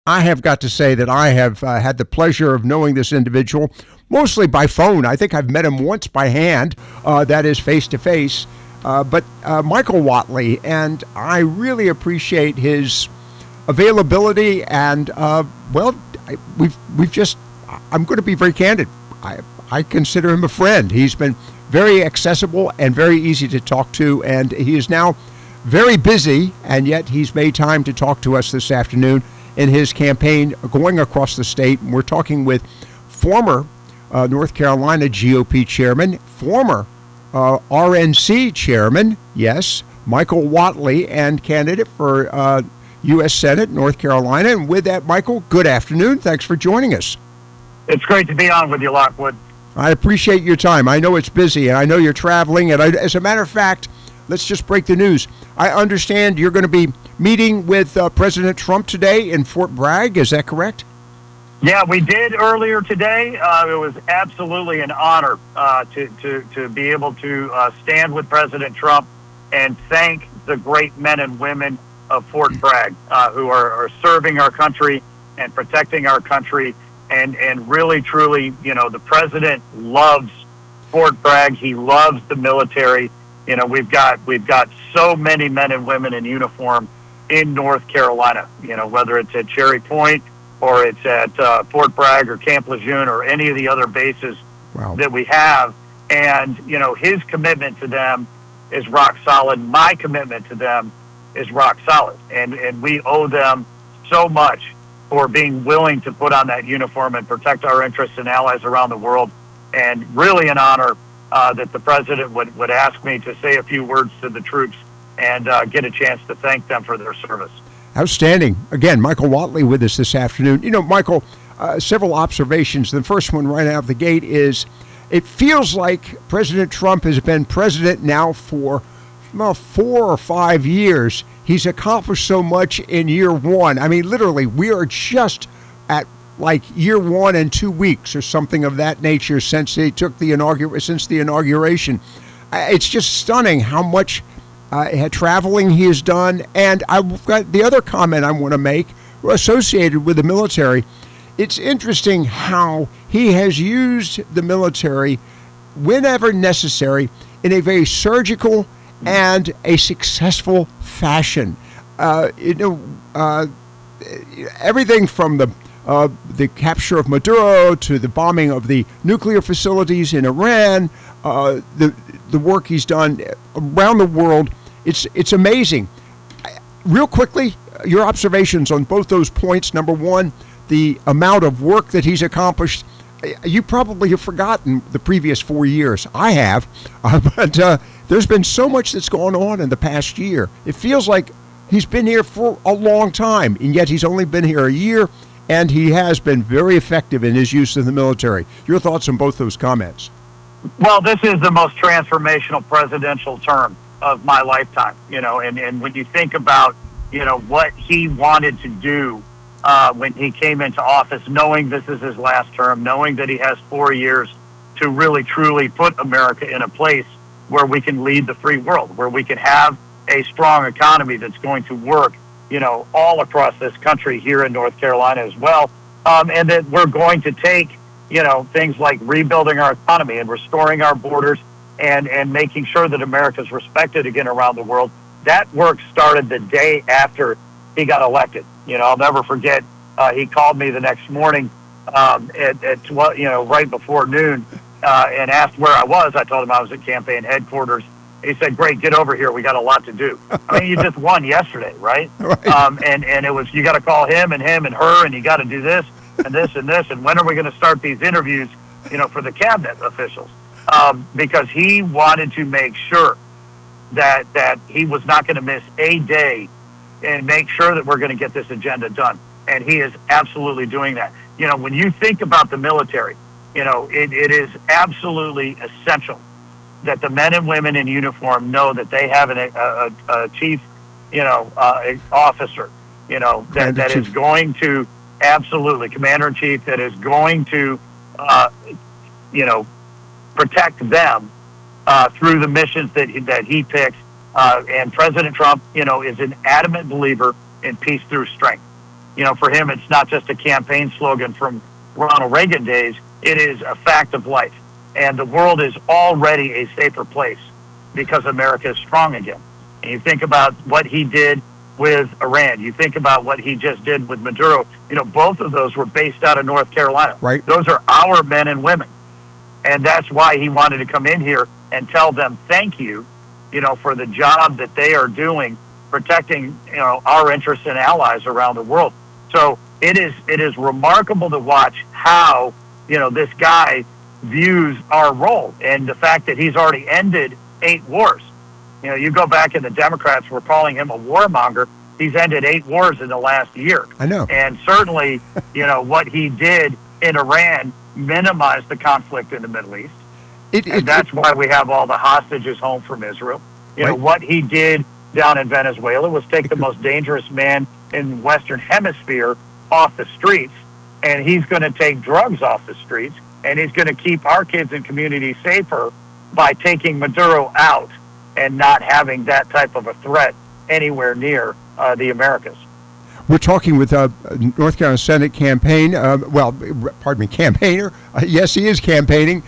I have got to say that I have had the pleasure of knowing this individual, mostly by phone. I think I've met him once by hand, that is face to face. But Michael Whatley, and I really appreciate his availability. And we've just. I'm going to be very candid. I consider him a friend. He's been very accessible and very easy to talk to, and he is now very busy, and yet he's made time to talk to us this afternoon in his campaign going across the state. We're talking with former North Carolina GOP chairman, former RNC chairman, yes, Michael Whatley, and candidate for U.S. Senate, North Carolina. And with that, Michael, good afternoon. Thanks for joining us. It's great to be on with you, Lockwood. I appreciate your time. I know it's busy, and I know you're traveling. And as a matter of fact, let's just break the news. I understand you're going to be meeting with President Trump today in Fort Bragg. Is that correct? Yeah, we did earlier today. It was absolutely an honor to be able to stand with President Trump and thank the great men and women of Fort Bragg who are serving our country and protecting our country. And really, truly, the president loves Fort Bragg. He loves the military. We've got so many men and women in uniform in North Carolina, whether it's at Cherry Point or it's at Fort Bragg or Camp Lejeune or any of the other bases that we have. And, his commitment to them is rock solid. My commitment to them is rock solid. And we owe them so much for being willing to put on that uniform and protect our interests and allies around the world. And really an honor that the president would ask me to say a few words to the troops and get a chance to thank them for their service. Outstanding. Again, Michael Whatley with us this afternoon. Michael, several observations. The first one right out of the gate is it feels like President Trump has been president now for 4 or 5 years. He's accomplished so much in year one. I mean, literally, we are just at like year 1 and 2 weeks or something of that nature since they took the inauguration. It's just stunning how much traveling he has done. And I've got the other comment I want to make associated with the military. It's interesting how he has used the military whenever necessary in a very surgical and a successful fashion. Everything from the capture of Maduro to the bombing of the nuclear facilities in Iran, the work he's done around the world, it's amazing. Real quickly, your observations on both those points. Number one, the amount of work that he's accomplished. You probably have forgotten the previous 4 years. I have, but there's been so much that's gone on in the past year. It feels like he's been here for a long time, and yet he's only been here a year, and he has been very effective in his use of the military. Your thoughts on both those comments? Well, this is the most transformational presidential term of my lifetime, and when you think about, what he wanted to do when he came into office, knowing this is his last term, knowing that he has 4 years to really, truly put America in a place where we can lead the free world, where we can have a strong economy that's going to work, all across this country here in North Carolina as well. And that we're going to take, things like rebuilding our economy and restoring our borders and making sure that America's respected again around the world. That work started the day after he got elected. I'll never forget, he called me the next morning right before noon and asked where I was. I told him I was at campaign headquarters. He said, "Great, get over here. We got a lot to do." I mean, you just won yesterday, right? And it was, you got to call him and her, and you got to do this and this and this. And when are we going to start these interviews, for the cabinet officials? Because he wanted to make sure that he was not going to miss a day and make sure that we're going to get this agenda done. And he is absolutely doing that. When you think about the military, it is absolutely essential that the men and women in uniform know that they have a chief, officer, that is going to, absolutely, commander-in-chief, that is going to, protect them through the missions that he picks. And President Trump, is an adamant believer in peace through strength. For him, it's not just a campaign slogan from Ronald Reagan days. It is a fact of life. And the world is already a safer place because America is strong again. And you think about what he did with Iran. You think about what he just did with Maduro. Both of those were based out of North Carolina. Right. Those are our men and women. And that's why he wanted to come in here and tell them thank you, for the job that they are doing, protecting, our interests and allies around the world. So it is remarkable to watch how, this guy views our role, and the fact that he's already ended 8 wars. You go back and the Democrats were calling him a warmonger. He's ended 8 wars in the last year. I know. And certainly, what he did in Iran minimized the conflict in the Middle East. And that's why we have all the hostages home from Israel. What he did down in Venezuela was take the most dangerous man in the Western Hemisphere off the streets, and he's going to take drugs off the streets, and he's going to keep our kids and communities safer by taking Maduro out and not having that type of a threat anywhere near the Americas. We're talking with North Carolina Senate campaigner. Yes, he is campaigning.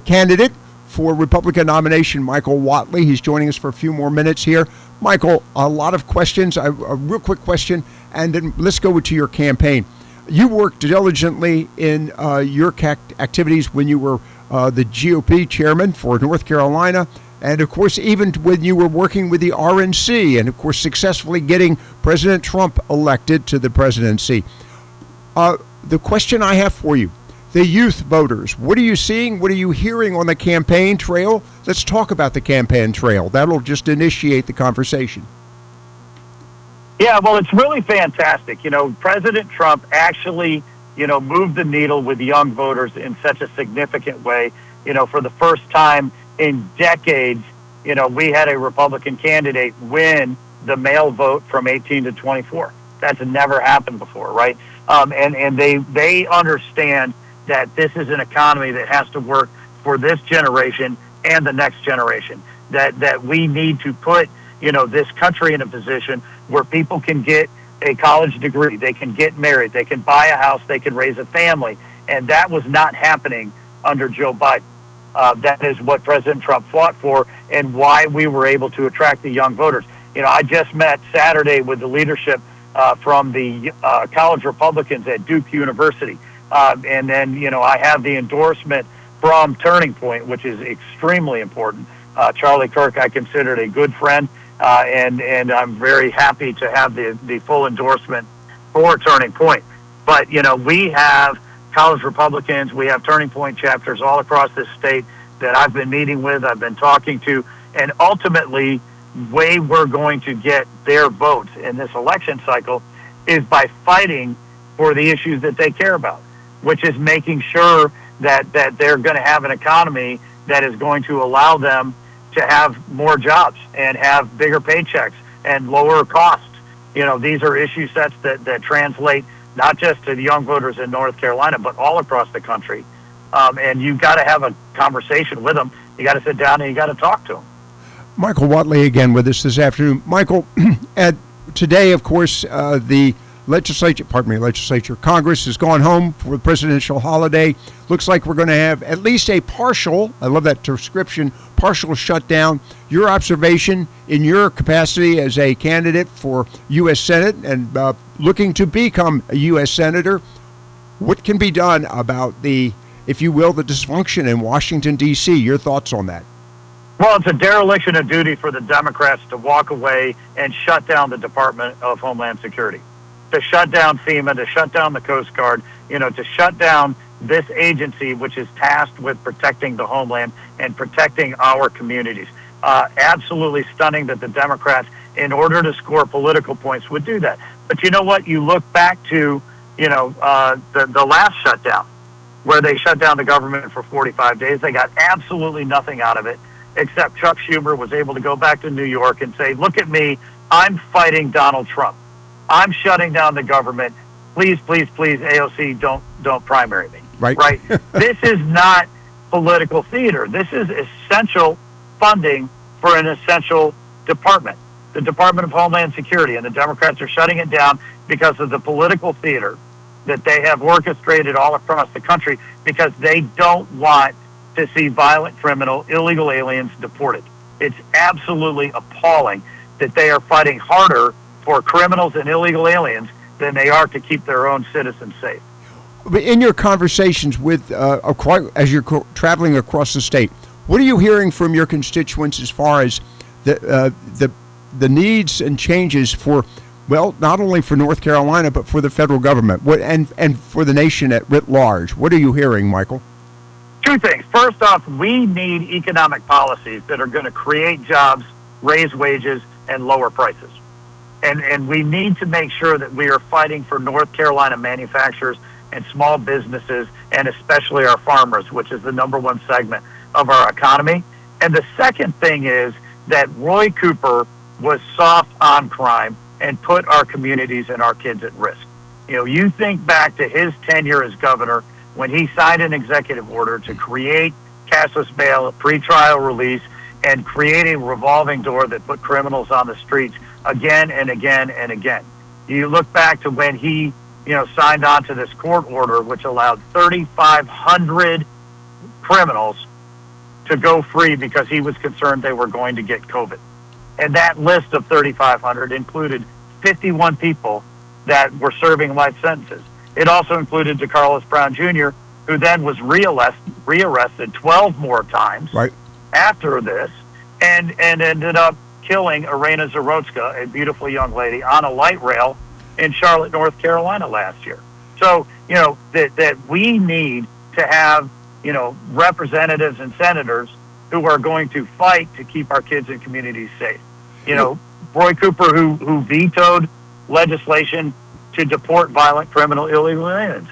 Candidate for Republican nomination, Michael Whatley. He's joining us for a few more minutes here. Michael, a lot of questions. A real quick question, and then let's go to your campaign. You worked diligently in your activities when you were the GOP chairman for North Carolina. And, of course, even when you were working with the RNC and, of course, successfully getting President Trump elected to the presidency. The question I have for you, the youth voters, what are you seeing? What are you hearing on the campaign trail? Let's talk about the campaign trail. That'll just initiate the conversation. Yeah, well, it's really fantastic. President Trump actually, moved the needle with young voters in such a significant way. For the first time in decades, we had a Republican candidate win the male vote from 18 to 24. That's never happened before, right? And they understand that this is an economy that has to work for this generation and the next generation. That we need to put, this country in a position where people can get a college degree, they can get married, they can buy a house, they can raise a family. And that was not happening under Joe Biden. That is what President Trump fought for and why we were able to attract the young voters. I just met Saturday with the leadership from the college Republicans at Duke University. And then, I have the endorsement from Turning Point, which is extremely important. Charlie Kirk, I considered a good friend, and I'm very happy to have the full endorsement for Turning Point. But, we have college Republicans, we have Turning Point chapters all across this state that I've been meeting with, I've been talking to, and ultimately, the way we're going to get their votes in this election cycle is by fighting for the issues that they care about, which is making sure that they're going to have an economy that is going to allow them to have more jobs and have bigger paychecks and lower costs. These are issue sets that translate not just to the young voters in North Carolina, but all across the country. And you've got to have a conversation with them. You got to sit down and you got to talk to them. Michael Whatley again with us this afternoon. Michael, today, of course, the Congress has gone home for the presidential holiday. Looks like we're going to have at least a partial, I love that description, partial shutdown. Your observation in your capacity as a candidate for U.S. Senate and looking to become a U.S. Senator, what can be done about the, if you will, the dysfunction in Washington, D.C.? Your thoughts on that? Well, it's a dereliction of duty for the Democrats to walk away and shut down the Department of Homeland Security, to shut down FEMA, to shut down the Coast Guard, to shut down this agency, which is tasked with protecting the homeland and protecting our communities. Absolutely stunning that the Democrats, in order to score political points, would do that. But you know what? You look back to, the last shutdown, where they shut down the government for 45 days. They got absolutely nothing out of it, except Chuck Schumer was able to go back to New York and say, look at me, I'm fighting Donald Trump. I'm shutting down the government. Please, please, please, AOC, don't primary me. Right. This is not political theater. This is essential funding for an essential department, the Department of Homeland Security, and the Democrats are shutting it down. because of the political theater that they have orchestrated all across the country, because they don't want to see violent criminal, illegal aliens deported. It's absolutely appalling that they are fighting harder for criminals and illegal aliens than they are to keep their own citizens safe. In your conversations with, as you're traveling across the state, what are you hearing from your constituents as far as the needs and changes for, well, not only for North Carolina, but for the federal government and for the nation at writ large? What are you hearing, Michael? Two things. First off, we need economic policies that are going to create jobs, raise wages, and lower prices. And we need to make sure that we are fighting for North Carolina manufacturers and small businesses, and especially our farmers, which is the number one segment of our economy. And the second thing is that Roy Cooper was soft on crime and put our communities and our kids at risk. You know, you think back to his tenure as governor when he signed an executive order to create cashless bail, a pretrial release, and create a revolving door that put criminals on the streets again and again and again. You look back to when he, signed on to this court order, which allowed 3,500 criminals to go free because he was concerned they were going to get COVID. And that list of 3,500 included 51 people that were serving life sentences. It also included DeCarlos Brown Jr., who then was rearrested 12 more times after this, and ended up killing Irena Zarotska, a beautiful young lady, on a light rail in Charlotte, North Carolina last year. So, that we need to have, representatives and senators who are going to fight to keep our kids and communities safe. Roy Cooper, who vetoed legislation to deport violent criminal illegal aliens,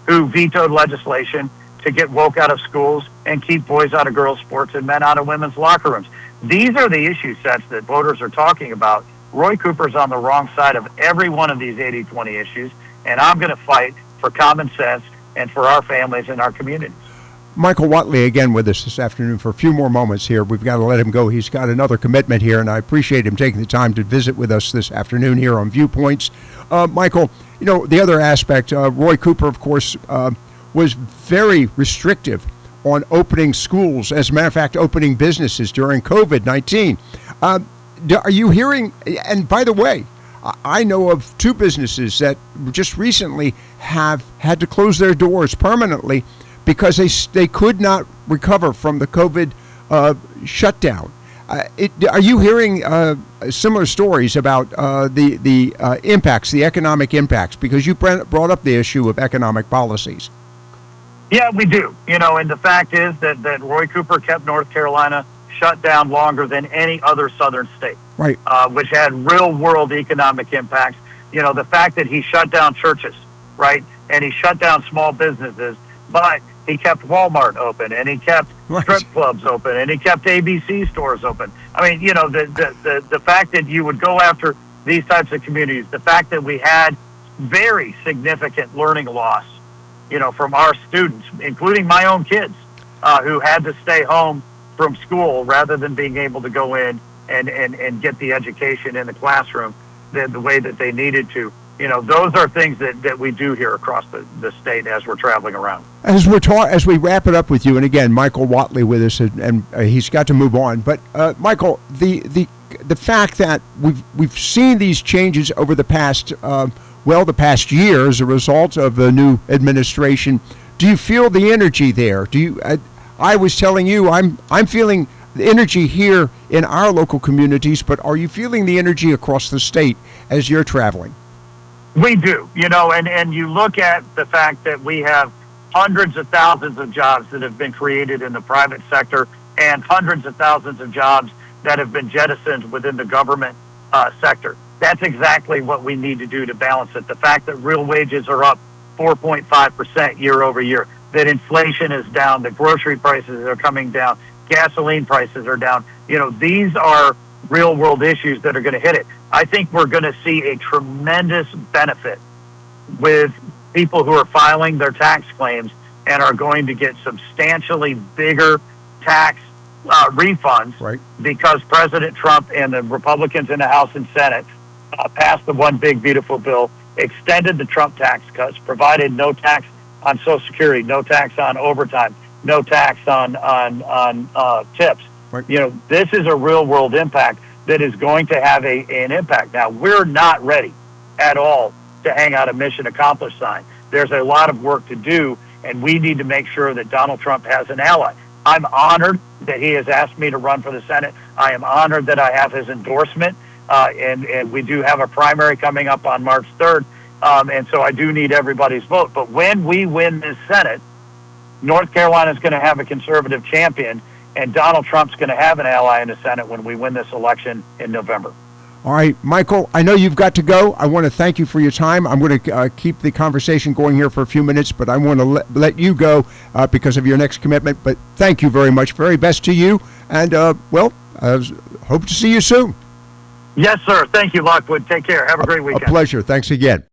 who vetoed legislation to get woke out of schools and keep boys out of girls' sports and men out of women's locker rooms. These are the issue sets that voters are talking about. Roy Cooper's on the wrong side of every one of these 80-20 issues, and I'm going to fight for common sense and for our families and our communities. Michael Whatley again with us this afternoon for a few more moments here. We've got to let him go. He's got another commitment here, and I appreciate him taking the time to visit with us this afternoon here on Viewpoints. Michael, the other aspect, Roy Cooper, of course, was very restrictive on opening schools, as a matter of fact, opening businesses during COVID-19. Are you hearing, and by the way, I know of two businesses that just recently have had to close their doors permanently because they could not recover from the COVID shutdown. Are you hearing similar stories about the impacts, the economic impacts? Because you brought up the issue of economic policies. Yeah, we do. And the fact is that Roy Cooper kept North Carolina shut down longer than any other southern state, right? Which had real-world economic impacts. The fact that he shut down churches, right, and he shut down small businesses, but he kept Walmart open, and he kept strip clubs open, and he kept ABC stores open. I mean, the fact that you would go after these types of communities, the fact that we had very significant learning loss, from our students, including my own kids, who had to stay home from school rather than being able to go in and get the education in the classroom the way that they needed to. Those are things that we do here across the state as we're traveling around. As we wrap it up with you, and again, Michael Whatley with us, and he's got to move on. But Michael, the fact that we've seen these changes over the past year as a result of the new administration, do you feel the energy there? I was telling you, I'm feeling the energy here in our local communities, but are you feeling the energy across the state as you're traveling? We do, and you look at the fact that we have hundreds of thousands of jobs that have been created in the private sector and hundreds of thousands of jobs that have been jettisoned within the government sector. That's exactly what we need to do to balance it. The fact that real wages are up 4.5% year over year, that inflation is down, that grocery prices are coming down, gasoline prices are down. These are real world issues that are going to hit it. I think we're going to see a tremendous benefit with people who are filing their tax claims and are going to get substantially bigger tax refunds because President Trump and the Republicans in the House and Senate passed the One Big Beautiful Bill extended the Trump tax cuts, provided no tax on Social Security, no tax on overtime, no tax on tips. Right. This is a real world impact that is going to have an impact. Now, we're not ready at all to hang out a mission accomplished sign. There's a lot of work to do, and we need to make sure that Donald Trump has an ally. I'm honored that he has asked me to run for the Senate. I am honored that I have his endorsement, and we do have a primary coming up on March 3rd, and so I do need everybody's vote. But when we win this Senate, North Carolina is going to have a conservative champion, and Donald Trump's going to have an ally in the Senate when we win this election in November. All right, Michael, I know you've got to go. I want to thank you for your time. I'm going to keep the conversation going here for a few minutes, but I want to let you go because of your next commitment. But thank you very much. Very best to you. And, hope to see you soon. Yes, sir. Thank you, Lockwood. Take care. Have a great weekend. A pleasure. Thanks again.